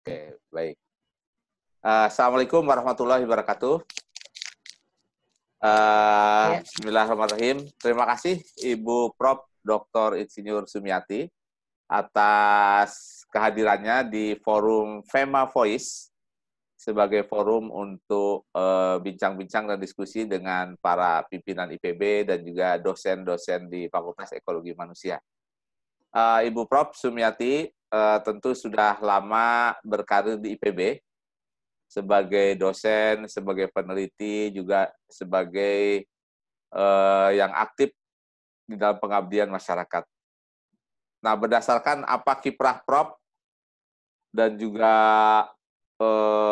Oke, baik. Assalamualaikum warahmatullahi wabarakatuh. Bismillahirrahmanirrahim. Terima kasih Ibu Prof. Dr. Insinyur Sumiati atas kehadirannya di forum FEMA Voice sebagai forum untuk bincang-bincang dan diskusi dengan para pimpinan IPB dan juga dosen-dosen di Fakultas Ekologi Manusia. Ibu Prof. Sumiati tentu sudah lama berkarir di IPB sebagai dosen, sebagai peneliti, juga sebagai yang aktif di dalam pengabdian masyarakat. Nah, berdasarkan apa kiprah Prof dan juga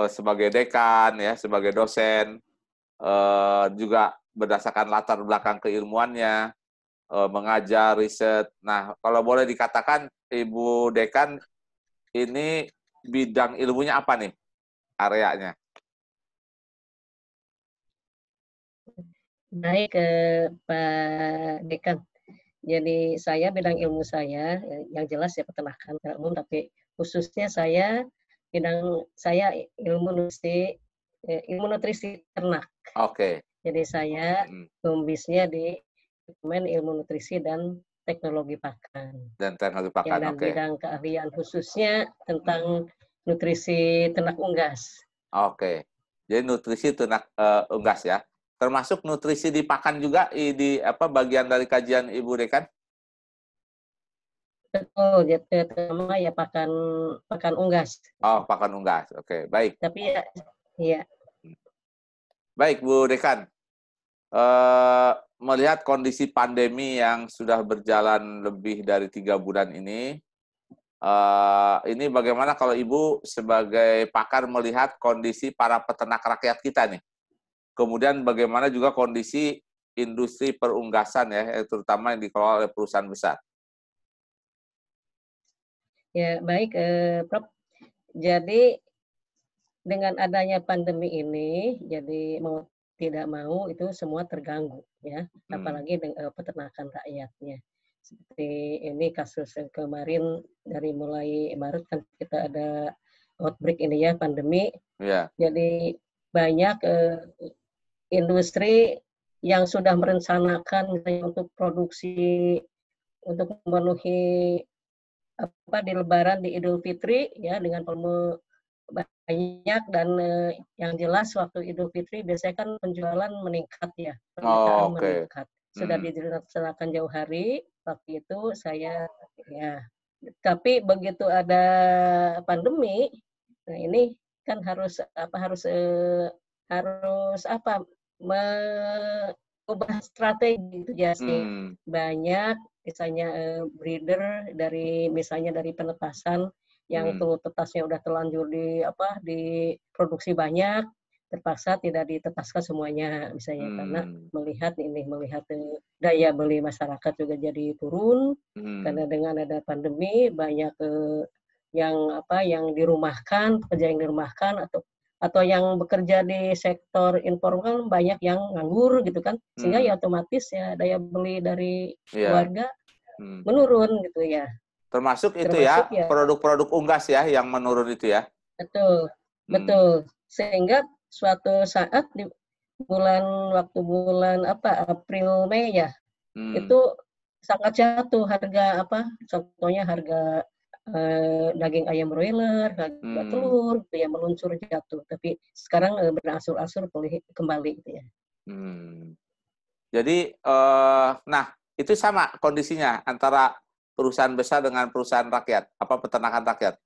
sebagai dekan, ya, sebagai dosen, juga berdasarkan latar belakang keilmuannya, mengajar, riset. Nah, kalau boleh dikatakan, Ibu Dekan, ini bidang ilmunya apa nih, areanya? Baik, Pak Dekan. Jadi saya bidang ilmu saya, yang jelas ya peternakan secara umum, tapi khususnya bidang saya ilmu nutrisi ternak. Oke. Jadi saya home-base-nya di Departemen Ilmu Nutrisi dan Teknologi Pakan. Dan teknologi pakan, dan oke. bidang keahlian khususnya tentang nutrisi ternak unggas. Oke. Jadi nutrisi ternak unggas ya. Termasuk nutrisi di pakan juga di bagian dari kajian Ibu Dekan? Betul, terutama ya pakan unggas. Oh, pakan unggas. Oke, baik. Tapi ya. Baik, Bu Dekan. Melihat kondisi pandemi yang sudah berjalan lebih dari 3 bulan ini bagaimana kalau Ibu sebagai pakar melihat kondisi para peternak rakyat kita nih? Kemudian bagaimana juga kondisi industri perunggasan ya, terutama yang dikelola oleh perusahaan besar? Ya, baik, Prof. Jadi dengan adanya pandemi ini, jadi mau tidak mau itu semua terganggu ya, apalagi dengan peternakan rakyatnya. Seperti ini kasus yang kemarin dari mulai Maret kan kita ada outbreak ini ya, pandemi. Yeah. Jadi banyak industri yang sudah merencanakan untuk produksi untuk memenuhi di Lebaran, di Idul Fitri ya, dengan volume banyak, dan yang jelas waktu Idul Fitri biasanya kan penjualan meningkat ya, permintaan meningkat. Sudah direncanakan jauh hari waktu itu saya ya. Tapi begitu ada pandemi, nah ini kan harus mengubah strategi itu ya. Banyak misalnya breeder misalnya dari penetasan yang tetasnya udah terlanjur diproduksi banyak, terpaksa tidak ditetaskan semuanya misalnya, karena melihat daya beli masyarakat juga jadi turun, karena dengan ada pandemi banyak yang dirumahkan, pekerja yang dirumahkan, atau yang bekerja di sektor informal banyak yang nganggur gitu kan, sehingga ya otomatis ya daya beli dari keluarga menurun gitu ya. Termasuk ya produk-produk unggas ya yang menurun itu ya. Betul, betul. Sehingga suatu saat di bulan April Mei ya, itu sangat jatuh harga contohnya harga daging ayam broiler, harga telur gitu ya, meluncur jatuh. Tapi sekarang berangsur-angsur pulih kembali gitu ya. Jadi nah itu sama kondisinya antara perusahaan besar dengan perusahaan rakyat, peternakan rakyat?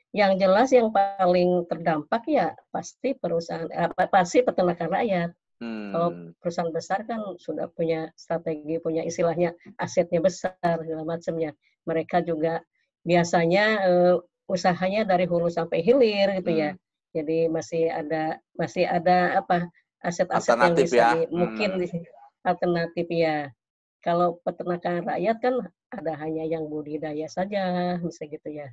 Yang jelas yang paling terdampak ya pasti peternakan rakyat. Kalau perusahaan besar kan sudah punya strategi, punya istilahnya asetnya besar segala macamnya. Mereka juga biasanya usahanya dari hulu sampai hilir gitu ya. Jadi masih ada aset-aset yang bisa mungkin alternatif ya. Kalau peternakan rakyat kan ada hanya yang budidaya saja, misalnya gitu ya.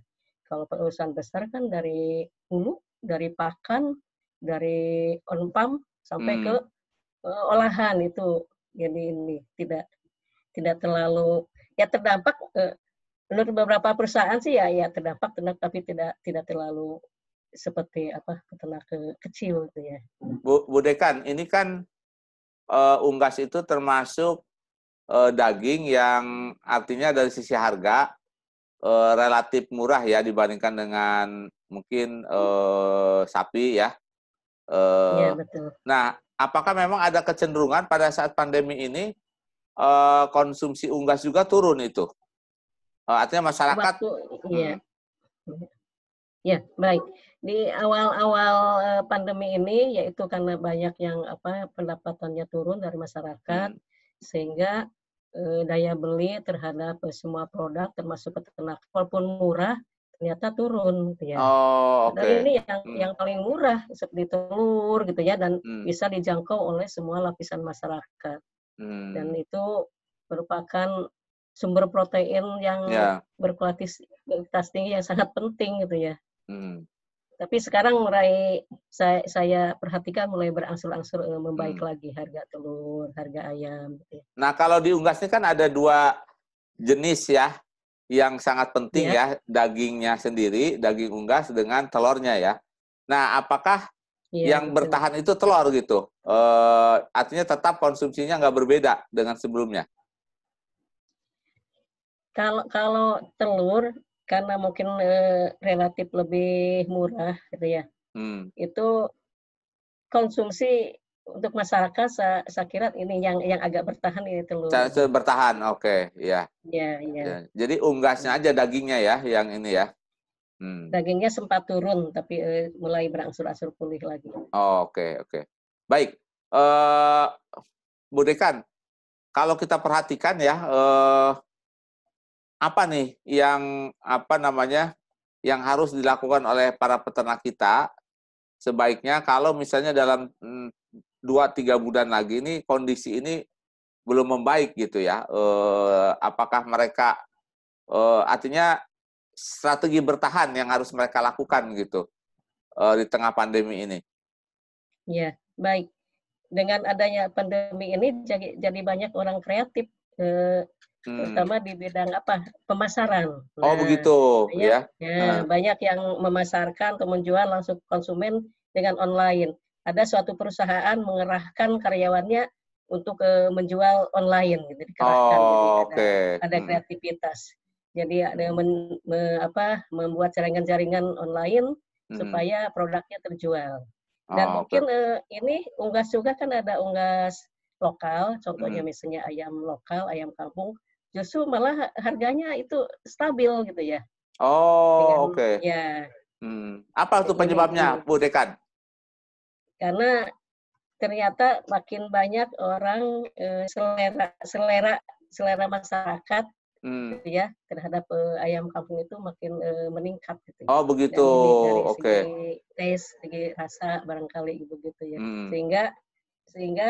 Kalau perusahaan besar kan dari hulu, dari pakan, dari on-farm sampai ke olahan itu. Jadi ini tidak terlalu ya terdampak menurut beberapa perusahaan sih ya terdampak tapi tidak terlalu seperti peternak kecil gitu ya. Bu Dekan, ini kan unggas itu termasuk daging yang artinya dari sisi harga relatif murah ya dibandingkan dengan mungkin sapi ya. Iya, betul. Nah, apakah memang ada kecenderungan pada saat pandemi ini konsumsi unggas juga turun itu? Artinya masyarakat. Iya. Ya, baik. Di awal-awal pandemi ini, yaitu karena banyak yang pendapatannya turun dari masyarakat, sehingga daya beli terhadap semua produk, termasuk peternak, walaupun murah, ternyata turun, gitu ya. Oh, Padahal oke. ini yang paling murah seperti telur, gitu ya, dan bisa dijangkau oleh semua lapisan masyarakat. Dan itu merupakan sumber protein yang berkualitas tinggi yang sangat penting, gitu ya. Tapi sekarang mulai saya perhatikan mulai berangsur-angsur membaik lagi harga telur, harga ayam. Gitu. Nah, kalau di unggas ini kan ada 2 jenis ya, yang sangat penting ya, dagingnya sendiri, daging unggas dengan telurnya ya. Nah, apakah yang bertahan itu telur gitu? Artinya tetap konsumsinya nggak berbeda dengan sebelumnya? Kalau telur, karena mungkin relatif lebih murah gitu ya, itu konsumsi untuk masyarakat saya kira ini yang agak bertahan ini telur. Bertahan, oke, ya. Iya. Jadi unggasnya aja dagingnya ya, yang ini ya. Dagingnya sempat turun, tapi mulai berangsur-angsur pulih lagi. Oke. Baik, Bu Dekan, kalau kita perhatikan ya, apa nih yang yang harus dilakukan oleh para peternak kita sebaiknya kalau misalnya dalam 2-3 bulan lagi ini kondisi ini belum membaik gitu ya, apakah mereka artinya strategi bertahan yang harus mereka lakukan gitu di tengah pandemi ini? Ya, baik. Dengan adanya pandemi ini jadi banyak orang kreatif, terutama di bidang pemasaran. Oh begitu, ya. Banyak yang memasarkan atau menjual langsung konsumen dengan online. Ada suatu perusahaan mengerahkan karyawannya untuk menjual online, gitu, dikerahkan. Jadi ada kreativitas. Jadi ada yang membuat jaringan-jaringan online supaya produknya terjual. Dan mungkin ini unggas juga kan ada unggas lokal, contohnya misalnya ayam lokal, ayam kampung, justru malah harganya itu stabil gitu ya. Oh, oke. Ya. Apa itu penyebabnya, Bu Dekan? Karena ternyata makin banyak orang selera masyarakat gitu ya terhadap ayam kampung itu makin meningkat gitu. Oh begitu, dari segi taste, segi rasa barangkali begitu ya. Sehingga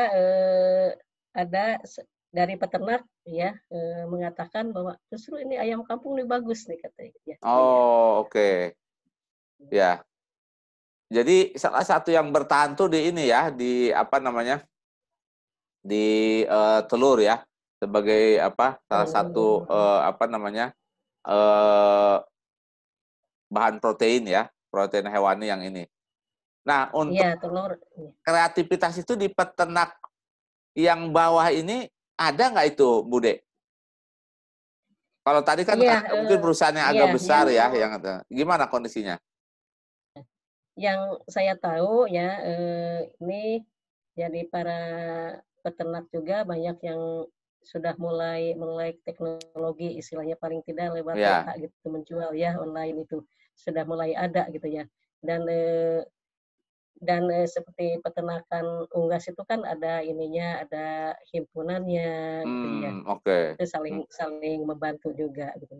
ada dari peternak ya mengatakan bahwa justru ini ayam kampung ini bagus nih katanya. Ya, oh oke. Ya. Jadi salah satu yang bertahan tuh di ini ya, di di telur ya, sebagai salah satu bahan protein ya, protein hewani yang ini. Nah, untuk telur. Kreativitas itu di peternak yang bawah ini ada nggak itu, Bude? Kalau tadi kan mungkin perusahaan yang agak besar ya, yang gimana kondisinya? Yang saya tahu ya, ini jadi para peternak juga banyak yang sudah mulai teknologi, istilahnya paling tidak lewat WA gitu menjual ya online itu sudah mulai ada gitu ya. Dan seperti peternakan unggas itu kan ada ininya, ada himpunannya gitu ya. Itu saling membantu juga gitu.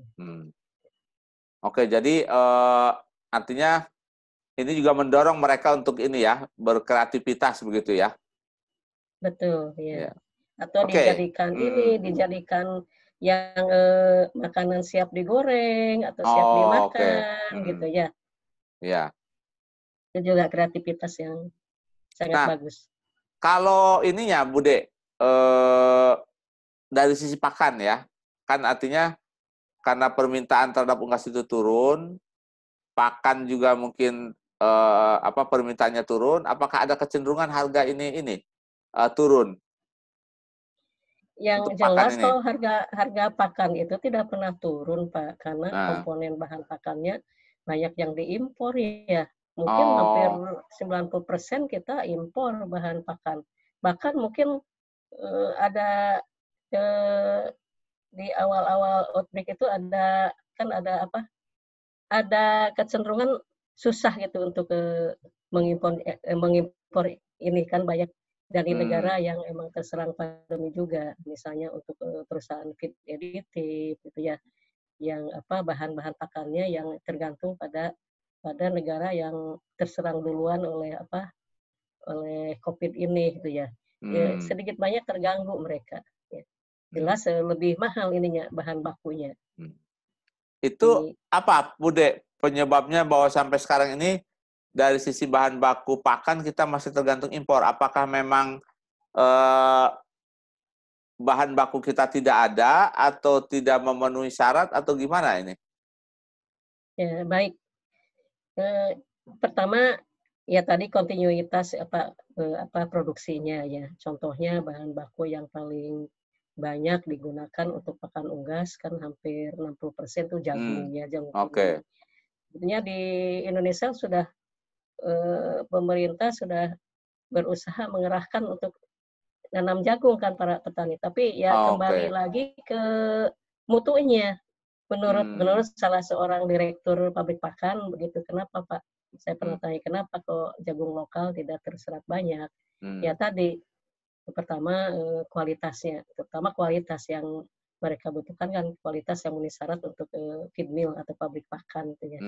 Oke, jadi artinya ini juga mendorong mereka untuk ini ya, berkreativitas begitu ya. Betul, ya. Atau dijadikan yang makanan siap digoreng atau siap dimakan gitu ya. Iya. Itu juga kreativitas yang sangat bagus. Kalau ininya, Bude, dari sisi pakan ya, kan artinya karena permintaan terhadap unggas itu turun, pakan juga mungkin permintaannya turun, apakah ada kecenderungan harga ini turun? Yang jelas kalau harga pakan itu tidak pernah turun, Pak, karena komponen bahan pakannya banyak yang diimpor ya. Mungkin hampir 90% kita impor bahan pakan. Bahkan mungkin ada di awal-awal outbreak itu ada kecenderungan susah gitu untuk mengimpor ini kan banyak dari negara yang emang terserang pandemi juga, misalnya untuk perusahaan feed additive gitu ya, yang bahan-bahan pakannya yang tergantung pada negara yang terserang duluan oleh COVID ini gitu ya. Ya sedikit banyak terganggu mereka. Ya. Jelas lebih mahal ininya bahan bakunya. Itu apa, Bude, penyebabnya bahwa sampai sekarang ini dari sisi bahan baku pakan kita masih tergantung impor? Apakah memang bahan baku kita tidak ada atau tidak memenuhi syarat atau gimana ini? Ya, baik. Pertama ya tadi kontinuitas produksinya ya. Contohnya bahan baku yang paling banyak digunakan untuk pakan unggas kan hampir 60% itu jagung ya, jagung. Oke. Sebenarnya di Indonesia sudah pemerintah sudah berusaha mengerahkan untuk nanam jagung kan para petani, tapi ya kembali lagi ke mutunya. Menurut salah seorang direktur pabrik pakan begitu, kenapa Pak? Saya pernah tanya kenapa kok jagung lokal tidak terserap banyak. Ya tadi pertama kualitasnya, terutama kualitas yang mereka butuhkan kan kualitas yang memenuhi syarat untuk feed mill atau pabrik pakan gitu ya.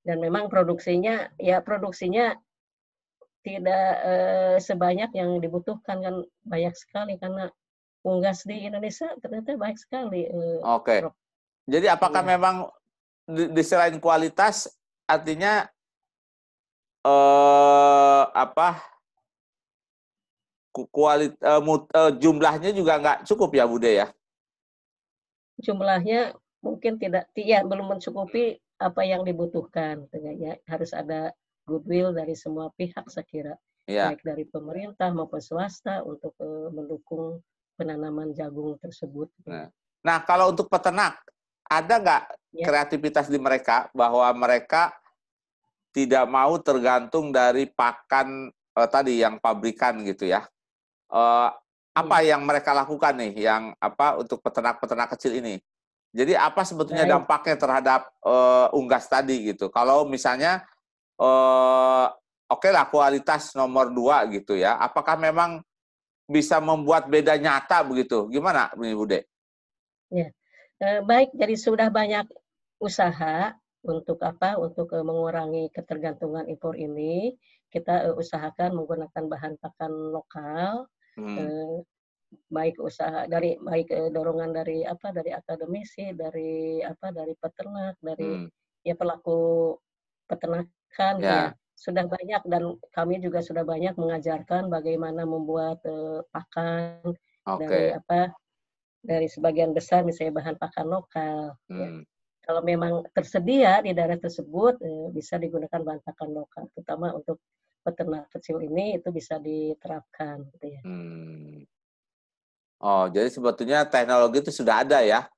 Dan memang produksinya tidak sebanyak yang dibutuhkan kan, banyak sekali karena unggas di Indonesia ternyata banyak sekali. Oke. Jadi apakah memang di selain kualitas artinya jumlahnya juga nggak cukup ya, Bude ya? Jumlahnya mungkin belum mencukupi apa yang dibutuhkan. Ya, harus ada goodwill dari semua pihak saya kira, baik dari pemerintah maupun swasta untuk mendukung penanaman jagung tersebut. Nah, kalau untuk peternak, ada nggak kreativitas di mereka bahwa mereka tidak mau tergantung dari pakan tadi yang pabrikan gitu ya? Apa yang mereka lakukan nih, yang untuk peternak-peternak kecil ini? Jadi apa sebetulnya dampaknya terhadap unggas tadi gitu? Kalau misalnya oke lah kualitas nomor 2 gitu ya, apakah memang bisa membuat beda nyata begitu? Gimana, Bude? Ya, baik. Jadi sudah banyak usaha untuk mengurangi ketergantungan impor ini. Kita usahakan menggunakan bahan pakan lokal. Baik dorongan dari akademisi, dari peternak, dari pelaku peternakan ya. Sudah banyak dan kami juga sudah banyak mengajarkan bagaimana membuat pakan dari sebagian besar misalnya bahan pakan lokal. Ya. Kalau memang tersedia di daerah tersebut bisa digunakan bahan pakan lokal, terutama untuk peternak kecil ini itu bisa diterapkan gitu ya. Oh, jadi sebetulnya teknologi itu sudah ada ya?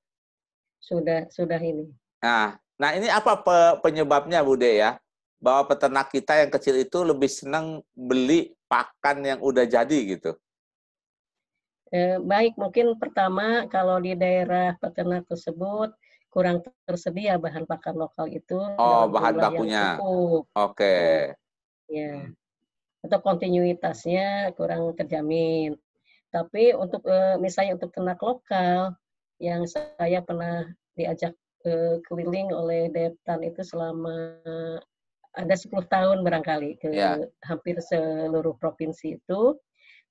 Sudah ini. Nah ini apa penyebabnya, Bude ya? Bahwa peternak kita yang kecil itu lebih senang beli pakan yang udah jadi gitu? Baik, mungkin pertama kalau di daerah peternak tersebut kurang tersedia bahan pakan lokal itu dalam bahan jumlah bakunya. yang cukup. Oke. Ya. Atau kontinuitasnya kurang terjamin. Tapi untuk misalnya untuk ternak lokal yang saya pernah diajak keliling oleh Deptan itu selama ada 10 tahun barangkali ke hampir seluruh provinsi itu.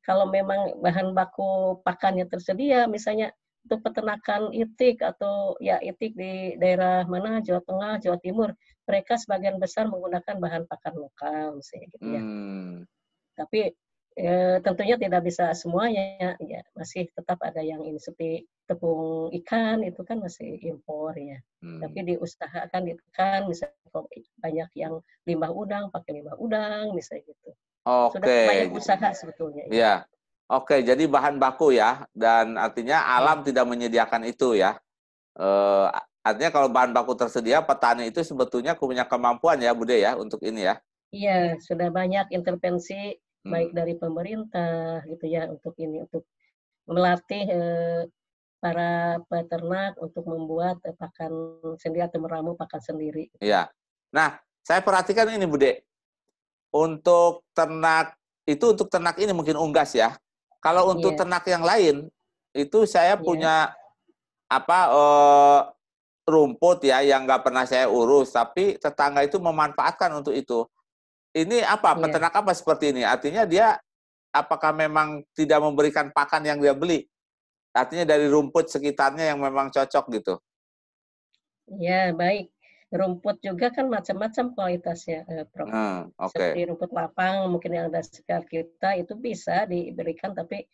Kalau memang bahan baku pakannya tersedia, misalnya untuk peternakan itik atau itik di daerah mana, Jawa Tengah, Jawa Timur, mereka sebagian besar menggunakan bahan pakan lokal, misalnya gitu ya. Tapi tentunya tidak bisa semuanya, ya masih tetap ada yang ini seperti tepung ikan itu kan masih impor ya. Tapi diusahakan ditekan, misalnya banyak yang limbah udang, pakai limbah udang, misalnya gitu. Sudah banyak usaha sebetulnya. Ya. Oke, jadi bahan baku ya, dan artinya alam tidak menyediakan itu ya. Artinya kalau bahan baku tersedia, petani itu sebetulnya punya kemampuan ya, Bude ya, untuk ini ya. Iya, sudah banyak intervensi baik dari pemerintah gitu ya untuk ini, untuk melatih para peternak untuk membuat pakan sendiri atau meramu pakan sendiri. Iya. Nah, saya perhatikan ini, Bude. Untuk ternak itu, untuk ternak ini mungkin unggas ya. Kalau untuk ternak yang lain itu saya punya rumput ya yang nggak pernah saya urus, tapi tetangga itu memanfaatkan untuk itu. Ini apa? Peternak apa seperti ini? Artinya dia apakah memang tidak memberikan pakan yang dia beli? Artinya dari rumput sekitarnya yang memang cocok gitu. Ya, baik. Rumput juga kan macam-macam kualitasnya, Prof. Seperti rumput lapang mungkin yang ada sekitar kita itu bisa diberikan, tapi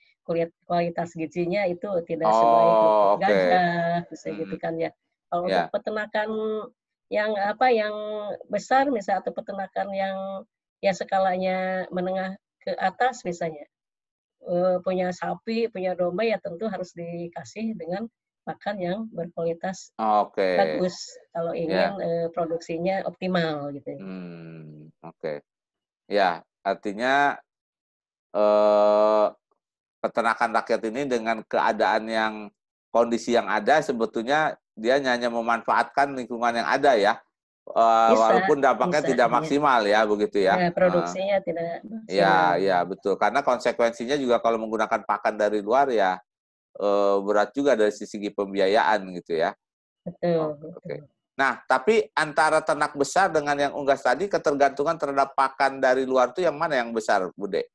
kualitas gizinya itu tidak sebaik rumput gajah, bisa gitu kan ya. Kalau untuk peternakan yang yang besar misalnya, atau peternakan yang ya skalanya menengah ke atas misalnya, punya sapi, punya domba, ya tentu harus dikasih dengan pakan yang berkualitas bagus kalau ingin produksinya optimal gitu. Ya, artinya peternakan rakyat ini dengan keadaan yang kondisi yang ada sebetulnya dia hanya memanfaatkan lingkungan yang ada ya. Walaupun dampaknya tidak maksimal ya, begitu ya. Produksinya tidak maksimal. Ya, betul. Karena konsekuensinya juga kalau menggunakan pakan dari luar ya berat juga dari segi pembiayaan gitu ya. Betul. Nah, tapi antara ternak besar dengan yang unggas tadi, ketergantungan terhadap pakan dari luar itu yang mana yang besar, Bude?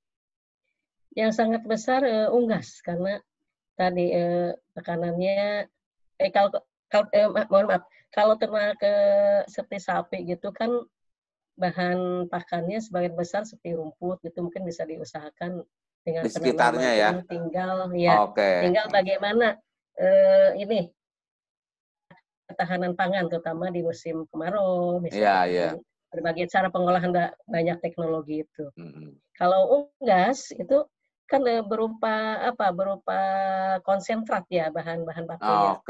Yang sangat besar unggas, karena tadi tekanannya mohon maaf, kalau ternak seperti sapi gitu kan bahan pakannya sebagian besar seperti rumput gitu, mungkin bisa diusahakan dengan di sekitarnya ya. Tinggal bagaimana ini ketahanan pangan terutama di musim kemarau misalnya. Berbagai cara pengolahan, banyak teknologi itu. Kalau unggas itu kan berupa konsentrat ya, bahan-bahan bakunya.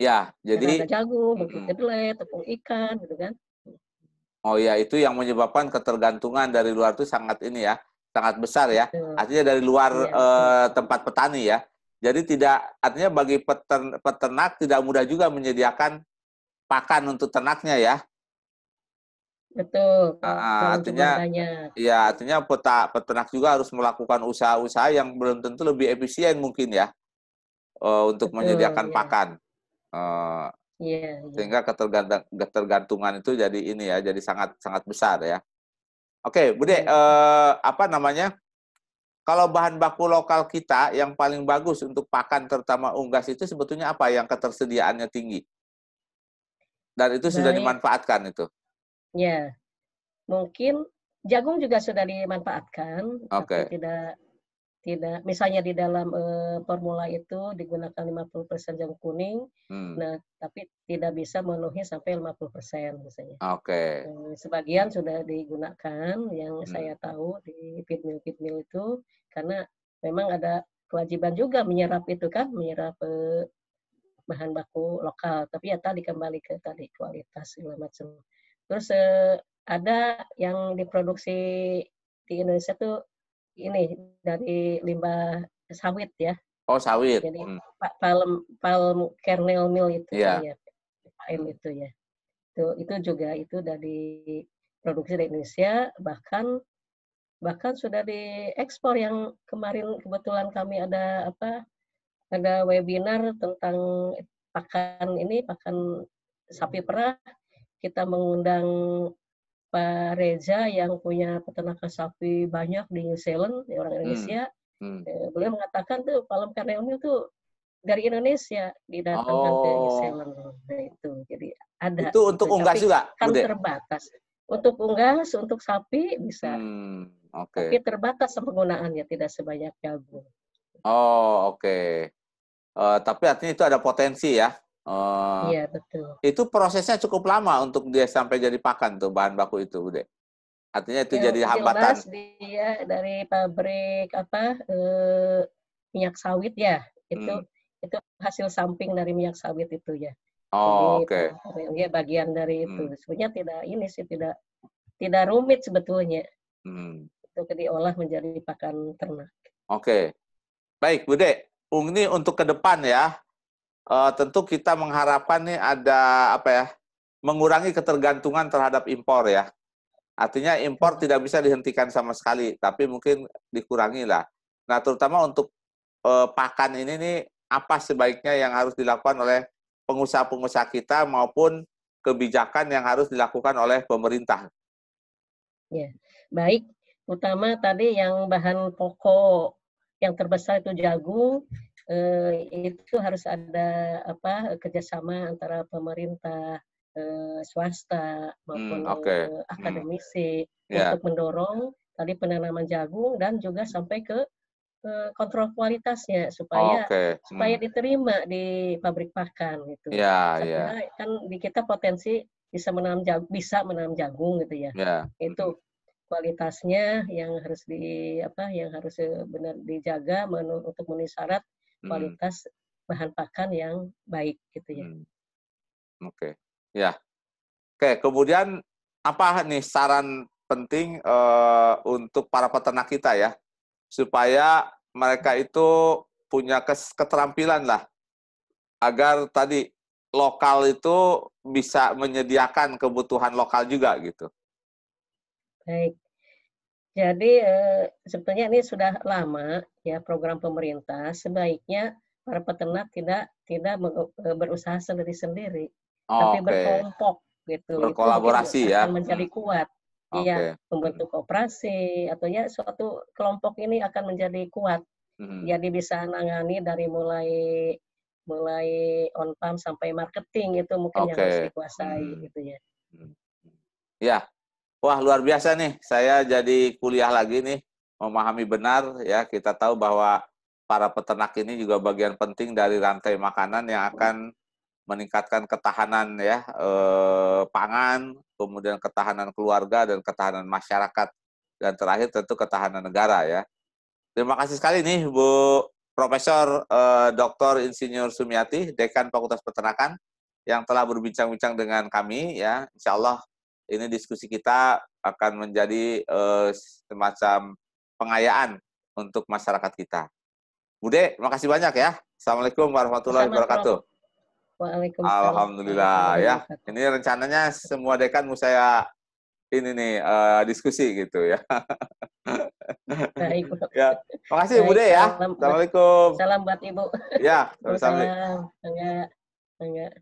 Ya, jadi ada jagung, kedelai, tepung ikan gitu kan. Oh ya, itu yang menyebabkan ketergantungan dari luar itu sangat ini ya, sangat besar ya. Artinya dari luar tempat petani ya. Jadi artinya bagi peternak tidak mudah juga menyediakan pakan untuk ternaknya ya. Betul. Artinya peternak juga harus melakukan usaha-usaha yang belum tentu lebih efisien mungkin ya untuk menyediakan pakan. Sehingga ketergantungan itu jadi ini ya, jadi sangat besar ya. Oke, Bude, kalau bahan baku lokal kita yang paling bagus untuk pakan terutama unggas itu sebetulnya apa yang ketersediaannya tinggi? Dan itu sudah dimanfaatkan itu? Ya, mungkin jagung juga sudah dimanfaatkan, tapi tidak, misalnya di dalam formula itu digunakan 50% jagung kuning, nah tapi tidak bisa memenuhi sampai 50% misalnya. Sebagian sudah digunakan yang saya tahu di feed mill itu, karena memang ada kewajiban juga menyerap itu kan, menyerap bahan baku lokal, tapi ya tadi kembali ke kualitas segala macam. Terus ada yang diproduksi di Indonesia tuh ini dari limbah sawit ya. Oh, sawit. Jadi palm kernel mill itu ya, PAM itu ya. Itu juga itu dari produksi di Indonesia, bahkan sudah diekspor. Yang kemarin kebetulan kami ada webinar tentang pakan sapi perah. Kita mengundang Pak Reza yang punya peternakan sapi banyak di New Zealand, orang Indonesia. Beliau mengatakan tuh palm kernel mill tuh dari Indonesia didatangkan ke New Zealand. Nah, itu jadi ada. Itu untuk unggas juga, kan Bude? terbatas. Untuk unggas, untuk sapi bisa. Okay. Tapi terbatas penggunaannya, tidak sebanyak jagung. Oh, oke. Tapi artinya itu ada potensi ya. Iya, betul. Itu prosesnya cukup lama untuk dia sampai jadi pakan tuh bahan baku itu, Bude. Artinya itu Yang jadi hambatan. jelas dia dari pabrik minyak sawit ya. Itu hasil samping dari minyak sawit itu ya. Oh, Jadi dia bagian dari itu. Sebenarnya tidak rumit sebetulnya. Untuk diolah menjadi pakan ternak. Oke. Baik, Bude. Ini untuk ke depan ya. Tentu kita mengharapkan nih ada apa ya? Mengurangi ketergantungan terhadap impor ya. Artinya impor tidak bisa dihentikan sama sekali, tapi mungkin dikurangi lah. Nah, terutama untuk pakan ini nih, apa sebaiknya yang harus dilakukan oleh pengusaha-pengusaha kita maupun kebijakan yang harus dilakukan oleh pemerintah? Ya, baik. Utama tadi yang bahan pokok yang terbesar itu jagung, itu harus ada kerjasama antara pemerintah, swasta maupun akademisi untuk mendorong tadi penanaman jagung dan juga sampai ke kontrol kualitasnya supaya diterima di pabrik pakan gitu. Saya kira kan di kita potensi bisa menanam jagung gitu ya. Itu kualitasnya yang harus benar dijaga untuk memenuhi syarat kualitas bahan pakan yang baik gitu ya. Oke. Ya. Oke, kemudian apa nih saran penting untuk para peternak kita ya supaya mereka itu punya keterampilan lah agar tadi lokal itu bisa menyediakan kebutuhan lokal juga gitu. Baik. Jadi sebetulnya ini sudah lama ya program pemerintah, sebaiknya para peternak tidak berusaha sendiri-sendiri, tapi berkelompok gitu. Itu mungkin Berkolaborasi ya. akan menjadi kuat. Iya, membentuk koperasi atau ya suatu kelompok ini akan menjadi kuat. Jadi bisa menangani dari mulai on farm sampai marketing itu mungkin yang harus dikuasai gitu ya. Ya. Wah, luar biasa nih. Saya jadi kuliah lagi nih, memahami benar ya. Kita tahu bahwa para peternak ini juga bagian penting dari rantai makanan yang akan meningkatkan ketahanan ya, pangan, kemudian ketahanan keluarga dan ketahanan masyarakat, dan terakhir tentu ketahanan negara ya. Terima kasih sekali nih Bu Profesor Dr. Insinyur Sumiati, Dekan Fakultas Peternakan, yang telah berbincang-bincang dengan kami ya. Insya Allah ini diskusi kita akan menjadi semacam pengayaan untuk masyarakat kita. Bude, terima kasih banyak ya. Assalamualaikum warahmatullahi wabarakatuh. Waalaikumsalam. Alhamdulillah ya. Ini rencananya semua dekan mau saya ini nih diskusi gitu ya. Baik. Ya, makasih Bude ya. Assalamualaikum. Salam buat Ibu. Ya, salam. Enggak.